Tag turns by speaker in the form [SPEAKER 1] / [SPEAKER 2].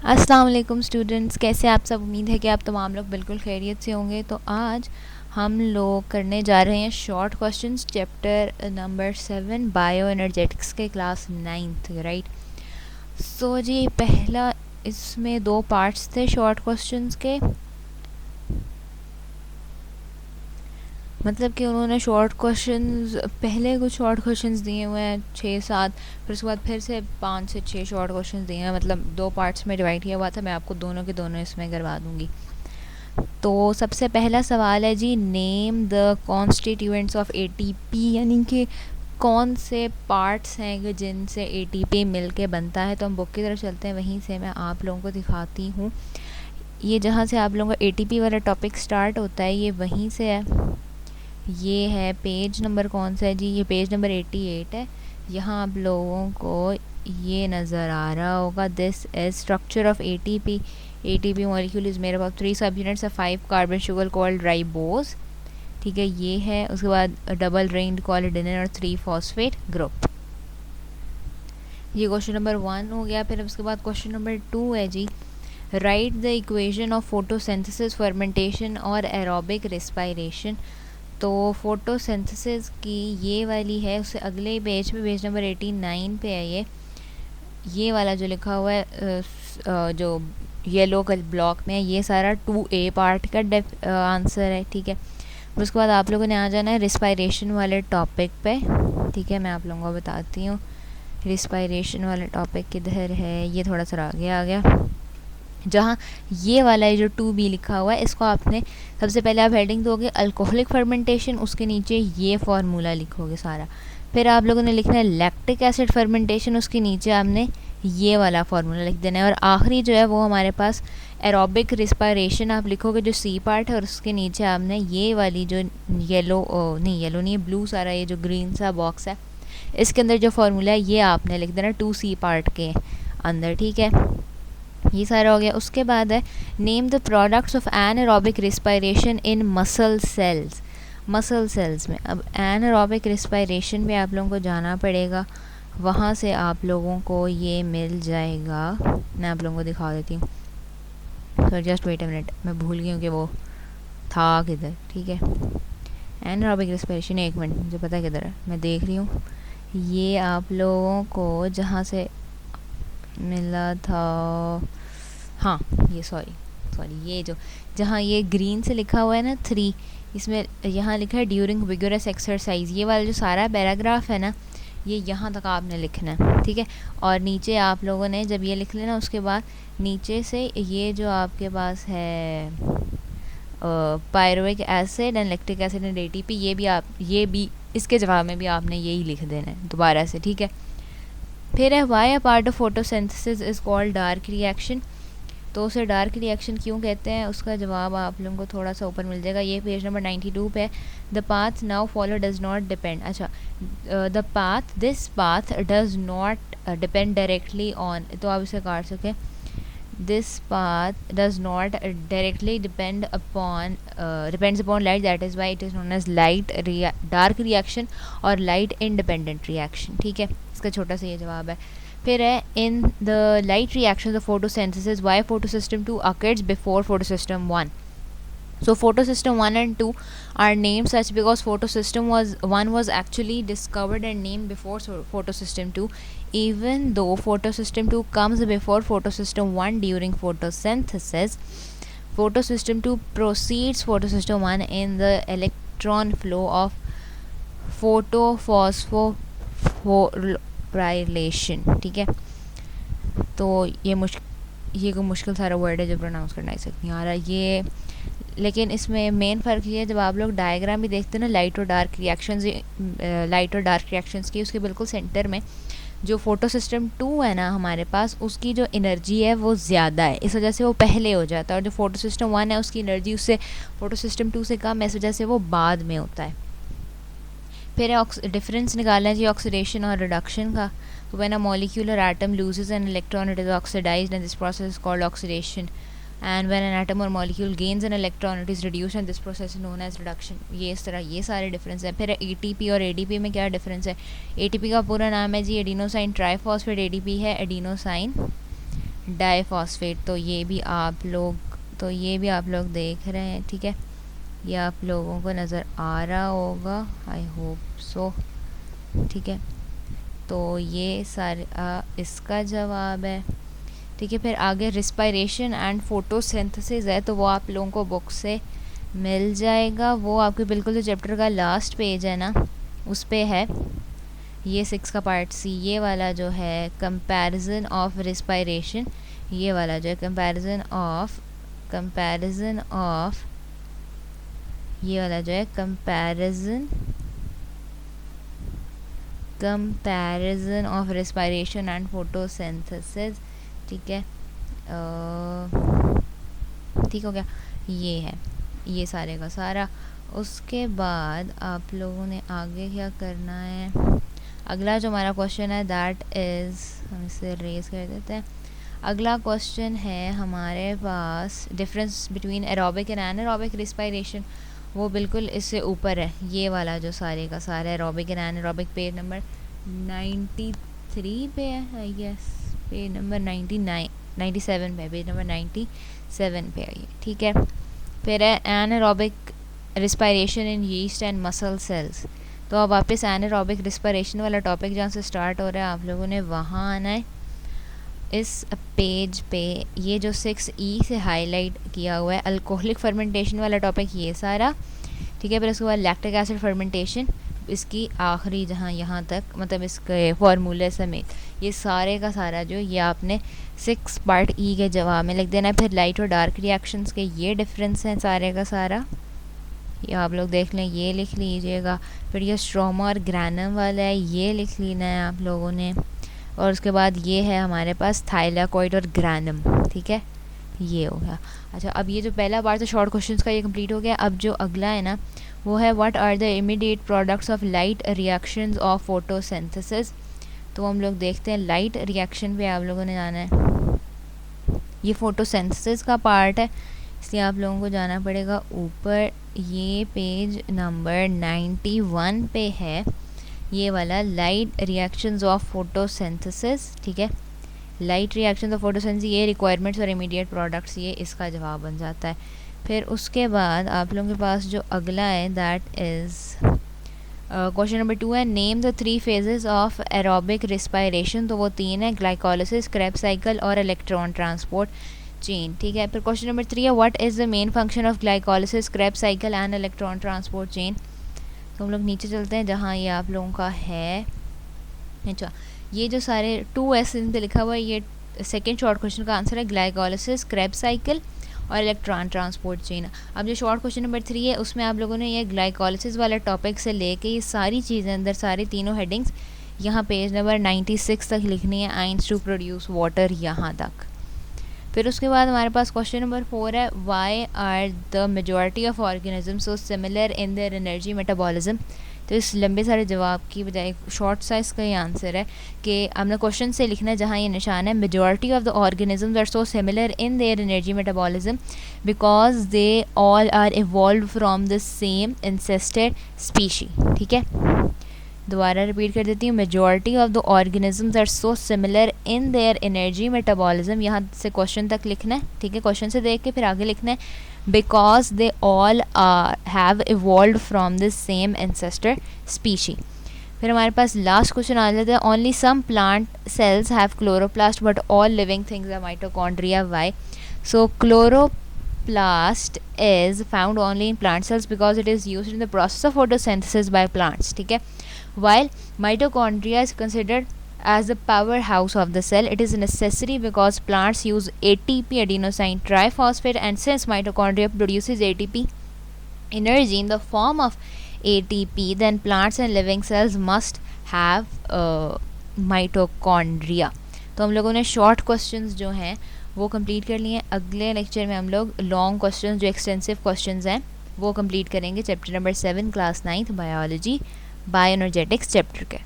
[SPEAKER 1] अस्सलाम वालेकुम स्टूडेंट्स, कैसे आप सब। उम्मीद है कि आप तमाम लोग बिल्कुल खैरियत से होंगे। तो आज हम लोग करने जा रहे हैं short questions chapter number 7 bio energetics के क्लास 9th, राइट। सो जी पहला इसमें 2 पार्ट्स थे शॉर्ट क्वेश्चंस के, मतलब कि उन्होंने शॉर्ट क्वेश्चंस पहले कुछ शॉर्ट क्वेश्चंस दिए हुए हैं 6-7, फिर उसके बाद फिर से 5 से 6 शॉर्ट क्वेश्चंस दिए हैं, मतलब 2 पार्ट्स में डिवाइड किया हुआ था। मैं आपको दोनों के दोनों इसमें करवा दूंगी। तो सबसे पहला सवाल है जी, name the constituents of ATP, यानी कि कौन से पार्ट्स हैं कि जिनसे एटीपी मिलके बनता है। तो हम बुक की तरफ चलते हैं, वहीं से मैं आप लोगों को दिखाती हूँ। ये जहाँ से आप लोगों का एटीपी वाला टॉपिक स्टार्ट होता है, ये वहीं से है। ये है पेज नंबर कौन सा है जी, ये पेज नंबर 88 है। यहाँ आप लोगों को ये नज़र आ रहा होगा, this is structure of ATP. ATP molecule is made up of 3 सब units of 5 carbon sugar called ribose, ठीक है, ये है। उसके बाद डबल रिंग्ड कॉलिडेनिन और 3 फॉस्फेट ग्रुप। ये क्वेश्चन नंबर 1 हो गया। फिर उसके बाद क्वेश्चन नंबर 2 है जी, write the equation of photosynthesis, fermentation और एरोबिक रेस्पिरेशन। तो फोटोसिंथेसिस की ये वाली है, उससे अगले पेज पे, पेज नंबर 89 पे है ये वाला जो लिखा हुआ है जो येलो कलर ब्लॉक में, ये सारा 2A पार्ट का आंसर है, ठीक है। उसके बाद आप लोगों ने आ जाना है रिस्पायरेशन वाले टॉपिक पे, ठीक है। मैं आप लोगों को बताती हूँ रिस्पायरेशन वाले टॉपिक किधर है। ये थोड़ा सा आगे आ गया, जहाँ ये वाला है जो 2B लिखा हुआ है, इसको आपने सबसे पहले आप हेडिंग दोगे अल्कोहलिक फर्मेंटेशन, उसके नीचे ये फार्मूला लिखोगे सारा। फिर आप लोगों ने लिखना है लैक्टिक एसिड फर्मेंटेशन, उसके नीचे आपने ये वाला फार्मूला लिख देना है। और आखिरी जो है वो हमारे पास एरोबिक रिस्पायरेशन आप लिखोगे, जो C पार्ट है, और उसके नीचे आपने ये वाली जो येलो नहीं है, ब्लू सारा ये जो ग्रीन सा बॉक्स है, इसके अंदर जो फार्मूला है ये आपने लिख देना 2C पार्ट के अंदर, ठीक है। ये सारा हो गया। उसके बाद है name the products of anaerobic respiration in muscle cells. Muscle cells में अब एनारोबिक रिस्पायरेशन पे आप लोगों को जाना पड़ेगा, वहाँ से आप लोगों को ये मिल जाएगा। मैं आप लोगों को दिखा देती हूँ, so just wait a minute, मैं भूल गई हूँ कि वो था किधर, ठीक है। एनारोबिक रिस्पायरेशन, एक मिनट, मुझे पता है किधर है, मैं देख रही हूँ। ये आप लोगों को जहाँ से मिला था, हाँ ये सॉरी ये जो जहाँ ये ग्रीन से लिखा हुआ है ना 3, इसमें यहाँ लिखा है ड्यूरिंग विगोरस एक्सरसाइज। ये वाला जो सारा पैराग्राफ है ना, ये यहाँ तक आपने लिखना है, ठीक है। और नीचे आप लोगों ने जब ये लिख लेना, उसके बाद नीचे से ये जो आपके पास है pyruvic acid and lactic acid and ATP, ये भी इसके जवाब में भी आपने यही लिख देना है दोबारा से, ठीक है। फिर है why a part of photosynthesis is called dark reaction. तो उसे डार्क रिएक्शन क्यों कहते हैं, उसका जवाब आप लोगों को थोड़ा सा ऊपर मिल जाएगा, ये पेज नंबर 92 पे। The path now follow does not depend, अच्छा this path does not depend directly on, तो आप इसे काट सकें, this path does not directly depends upon light, that is why it is known as dark reaction और light independent reaction, ठीक है। इसका छोटा सा ये जवाब है। फिर है in the light reaction of photosynthesis why photosystem 2 occurs before photosystem 1। So photosystem 1 and 2 are named such because photosystem 1 was actually discovered and named before photosystem 2, even though photosystem 2 comes before photosystem 1 during photosynthesis. Photosystem 2 precedes photosystem 1 in the electron flow of photosphorylation, ठीक है। तो ये कोई मुश्किल सारा word है जो pronounce करना नहीं आ रहा ये, लेकिन इसमें मेन फ़र्क ये है, जब आप लोग डायग्राम भी देखते हैं ना लाइट और डार्क रिएक्शंस की, उसके बिल्कुल सेंटर में जो फोटो सिस्टम 2 है ना हमारे पास, उसकी जो एनर्जी है वो ज़्यादा है, इस वजह से वो पहले हो जाता है। और जो फोटो सिस्टम 1 है उसकी एनर्जी उससे फोटो सिस्टम 2 से कम है, इस वजह से वो बाद में होता है। फिर डिफरेंस निकालना है जी ऑक्सीडेशन और रिडक्शन का। तो व्हेन अ मॉलिक्यूल और atom loses an electron it is oxidized and this process is called oxidation, and when an atom और molecule gains an electron it is reduced and this process is known as reduction. ये इस तरह ये सारे difference है। फिर ATP और ADP में क्या डिफरेंस है। एटीपी का पूरा नाम है जी एडिनोसाइन ट्राइफॉस्फेट, एडीपी है एडिनोसाइन डाईफॉस्फेट, तो ये भी आप लोग देख रहे हैं, ठीक है, ये आप लोगों को नज़र आ रहा होगा, आई होप सो, ठीक है। तो ये सारे इसका जवाब है, ठीक है। फिर आगे रिस्पायरेशन एंड फोटोसिंथेसिस है, तो वो आप लोगों को बुक से मिल जाएगा, वो आपके बिल्कुल जो चैप्टर का लास्ट पेज है ना उस पे है, ये 6 का पार्ट सी, ये वाला जो है कंपैरिजन ऑफ रिस्पायरेशन, ये वाला जो है कंपैरिजन ऑफ ये वाला जो है comparison of respiration and photosynthesis, ठीक है, ठीक हो गया, ये है ये सारे का सारा। उसके बाद आप लोगों ने आगे क्या करना है, अगला जो हमारा क्वेश्चन है दैट इज़, हम इसे रेज कर देते हैं। अगला क्वेश्चन है हमारे पास difference between aerobic and anaerobic respiration, वो बिल्कुल इससे ऊपर है, ये वाला जो सारे का सारा aerobic and anaerobic, page number 93 पे है आई गेस, पेज नंबर 97 पे, पेज नंबर 97 पे है ये, ठीक है। फिर है anaerobic respiration in yeast and muscle cells, तो अब वापस एनारोबिक रिस्पायरेशन वाला टॉपिक जहाँ से स्टार्ट हो रहा है आप लोगों ने वहाँ आना है इस पेज पे। ये जो 6E से हाईलाइट किया हुआ है अल्कोहलिक फर्मेंटेशन वाला टॉपिक, ये सारा, ठीक है। फिर उसके बाद लैक्टिक एसिड फर्मेंटेशन, इसकी आखिरी जहाँ यहाँ तक, मतलब इसके फार्मूले समेत ये सारे का सारा जो ये आपने 6 पार्ट E के जवाब में लिख देना है। फिर लाइट और डार्क रिएक्शंस के ये डिफरेंस हैं सारे का सारा, ये आप लोग देख लें, ये लिख लीजिएगा। फिर ये स्ट्रोमा और ग्रैनम वाला है, ये लिख लेना है आप लोगों ने। और उसके बाद ये है हमारे पास थाइलाकॉइड और ग्रैनम, ठीक है, ये हो गया। अच्छा, अब ये जो पहला बार तो शॉर्ट क्वेश्चंस का ये कंप्लीट हो गया। अब जो अगला है ना वो है what are the immediate products of light reactions of photosynthesis, तो हम लोग देखते हैं लाइट रिएक्शन पे आप लोगों ने जाना है, ये फोटोसिंथेसिस का पार्ट है इसलिए आप लोगों को जाना पड़ेगा ऊपर, ये पेज नंबर 91 पे है, ये वाला लाइट रिएक्शंस ऑफ फोटोसिंथेसिस, ठीक है। लाइट रिएक्शंस ऑफ फोटोसिंथेसिस, ये रिक्वायरमेंट्स और इमीडिएट प्रोडक्ट्स, ये इसका जवाब बन जाता है। फिर उसके बाद आप लोगों के पास जो अगला है दैट इज़ क्वेश्चन नंबर 2 है, name the 3 phases of aerobic respiration, तो वो 3 है, ग्लाइकोलिसिस, क्रेब्स साइकिल और इलेक्ट्रॉन ट्रांसपोर्ट चेन, ठीक है। फिर क्वेश्चन नंबर 3 है what is the main function of glycolysis, Krebs cycle and electron transport chain, तो हम लोग नीचे चलते हैं जहाँ ये आप लोगों का है। अच्छा, ये जो सारे 2S इन पे लिखा हुआ है, ये सेकेंड शॉर्ट क्वेश्चन का आंसर है, ग्लाइकोलिसिस, क्रेब्स साइकिल और इलेक्ट्रॉन ट्रांसपोर्ट चेन। अब जो शॉर्ट क्वेश्चन नंबर 3 है उसमें आप लोगों ने ये ग्लाइकोलिसिस वाले टॉपिक से लेके ये सारी चीज़ें अंदर, सारी तीनों हेडिंग्स यहाँ पेज नंबर 96 तक लिखनी है, आइंस टू प्रोड्यूस वाटर यहाँ तक। फिर उसके बाद हमारे पास क्वेश्चन नंबर 4 है, why are the majority of organism so similar in their energy metabolism, तो इस लंबे सारे जवाब की बजाय शॉर्ट साइज का ये आंसर है कि हमने क्वेश्चन से लिखना है जहाँ ये निशान है, majority of the organisms are so similar in their energy metabolism because they all are evolve from the same ancestral species, ठीक है। दोबारा रिपीट कर देती हूँ, majority of the organisms are so similar in their energy metabolism, यहाँ से question तक लिखना है, ठीक है, क्वेश्चन से देख के फिर आगे लिखना है, because they all have evolve from the same ancestor species. फिर हमारे पास लास्ट क्वेश्चन आ जाता है, only some plant cells have chloroplast but all living things are mitochondria, why, so chloroplast is found only in plant cells because it is used in the process of photosynthesis by plants, ठीक है। While mitochondria is considered as the powerhouse of the cell, it is necessary because plants use ATP, adenosine triphosphate, and since mitochondria produces ATP energy in the form of ATP, then plants and living cells must have mitochondria। तो हम लोगों ने short questions जो हैं वो complete कर लिए हैं। अगले लेक्चर में हम लोग लॉन्ग क्वेश्चंस जो एक्सटेंसिव क्वेश्चंस हैं वो कंप्लीट करेंगे, chapter number 7 class 9th biology bioenergetics chapter के।